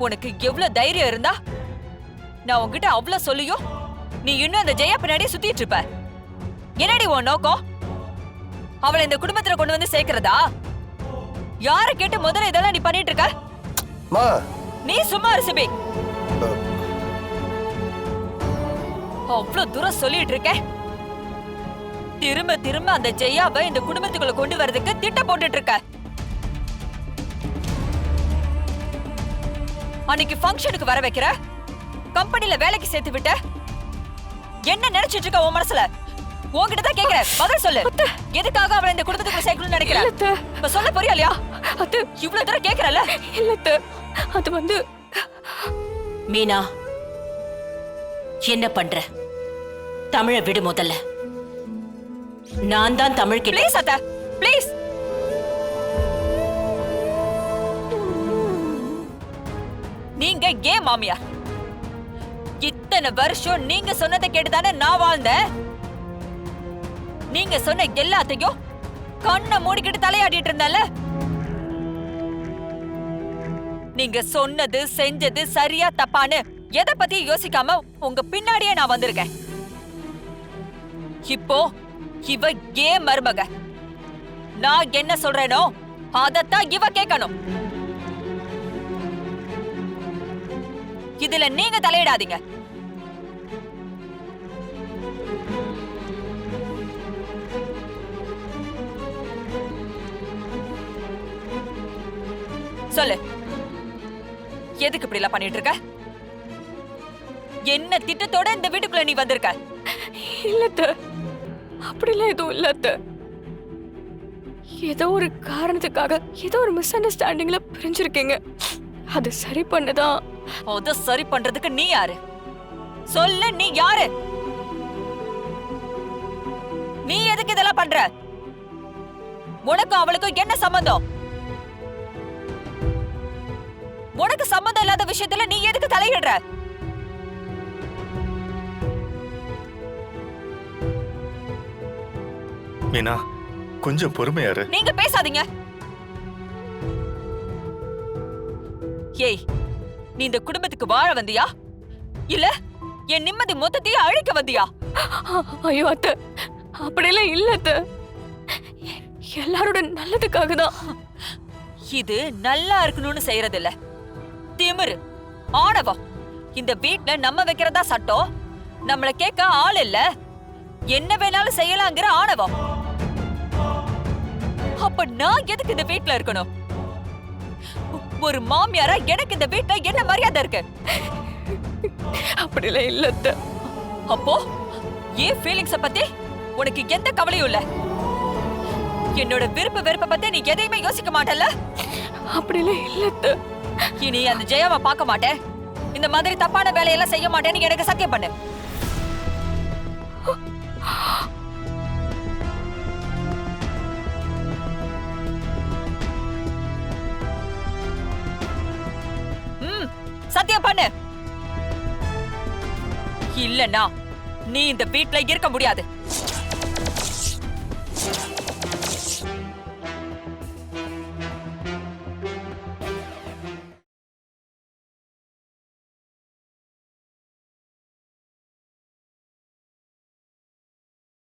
உனக்கு எவ்வளவு தைரியம் இருந்தா நான் உன்கிட்ட அவ்வளவு சொல்லியும் நீ இன்னும் அந்த ஜெயா பின்னாடியே சுத்திட்டு இருப்ப. என்னடி உன் நோக்கம்? அவளை இந்த குடும்பத்துல கொண்டு வந்து சேர்க்கிறதா? யார கேட்டு முதல்ல இதெல்லாம் நீ பண்ணிட்டு இருக்க? நீ சும்மா இரு சிபி. அவ்வளவு தூரம் சொல்லிட்டு இருக்க. திரும்ப திரும்ப அந்த ஜெயாவை இந்த குடும்பத்துக்குள்ள கொண்டு வரதுக்கு திட்டம் போட்டுட்டு இருக்க. அன்னைக்கு ஃபங்க்ஷனுக்கு வர வைக்கிற, கம்பெனில வேலைக்கு சேர்த்து விட்ட. என்ன நினைச்சிட்டு இருக்க உன் மனசுல? உன்கிட்ட தான் கேக்குறேன், பதில் சொல்லு. எதுக்காக அவளை இந்த குடும்பத்துக்குள்ள சேர்க்கணும்னு நினைக்கிறேன்? இப்ப சொல்ல போறியா இல்லையா? அது இவ்வளவு தூரம் கேக்குறல. இல்ல அது வந்து மீனா, என்ன பண்ற? தமிழை விடு முதல்ல. நான் தான் தமிழ் கிட்ட. ப்ளீஸ் அத்தை, ப்ளீஸ். நீங்க ஏன் மாமியார்? இத்தனை வருஷம் நீங்க சொன்னதை கேட்டுதானே நான் வாழ்ந்தேன். நீங்க சொன்ன எல்லாத்தையும் கண்ணை மூடிக்கிட்டு தலையாடிட்டு இருந்தால. நீங்க சொன்னது செஞ்சது சரியா தப்பான்னு எதை பத்தி யோசிக்காம உங்க பின்னாடியே நான் வந்திருக்கேன். இப்போ இவ ஏன் மருமக? நான் என்ன சொல்றேனோ அதத்தான் இவ கேட்கணும். இதுல நீங்க தலையிடாதீங்க. சொல்லு, எதுக்கு இப்படி எல்லாம் பண்ணிட்டு இருக்க? என்ன திட்டத்தோட இந்த வீட்டுக்குள்ள நீ வந்திருக்க? இல்ல அப்படிலாம் எதுவும் இல்ல. ஏதோ ஒரு காரணத்துக்காக ஏதோ ஒரு மிஸ் அண்டர்ஸ்டாண்டிங்ல பிரிஞ்சிருக்கீங்க. அது சரி பண்ணதான். அத சரி பண்றதுக்கு நீ யாரு? சொல்லு, நீ யாரு? நீ எதுக்கு இதெல்லாம் பண்ற? உனக்கும் அவளுக்கும் என்ன சம்பந்தம்? உனக்கு சம்பந்தம் இல்லாத விஷயத்துல நீ எதுக்கு தலையிடுற? மீனா, கொஞ்சம் பொறுமையாரு. நீங்க பேசாதீங்க. ஏய், நீ இந்த குடும்பத்துக்கு வாழ வந்தியா இல்ல என் நிம்மதி மொத்தத்தையும் அழிக்க வந்தியா? ஐயோ அத்தை, அப்படியெல்லாம் இல்ல அத்தை. எல்லாரோட நல்லதுக்காக தான். இது நல்லா இருக்கணும்னு செய்யறது இல்ல, திமிரு, ஆணவம். இந்த வீட்ல நம்ம வைக்கிறதா சட்டம், நம்மள கேட்க ஆள் இல்ல, என்ன வேணாலும் செய்யலாங்கிற ஆணவம். அப்ப நான் எதுக்கு இந்த வீட்ல இருக்கணும்? ஒரு மாமியாரா எனக்கு இந்த வீட்ல என்ன மரியாதை இருக்கு? அப்படியெல்லாம் இல்ல அத்தை. அப்போ ஏன் ஃபீலிங்ஸ பத்தி உனக்கு எந்த கவலையும் இல்ல? என்னோட விருப்ப வெறுப்ப பத்தி நீ எதையுமே யோசிக்க மாட்டல? அப்படியெல்லாம் இல்ல அத்தை. இனி அந்த ஜெயாவை பார்க்க மாட்டேன், இந்த மாதிரி தப்பான வேலையெல்லாம் செய்ய மாட்டேன்னு எனக்கு சத்தியம் பண்ணு. சத்தியம் பண்ணு. இல்லன்னா நீ இந்த வீட்ல இருக்க முடியாது.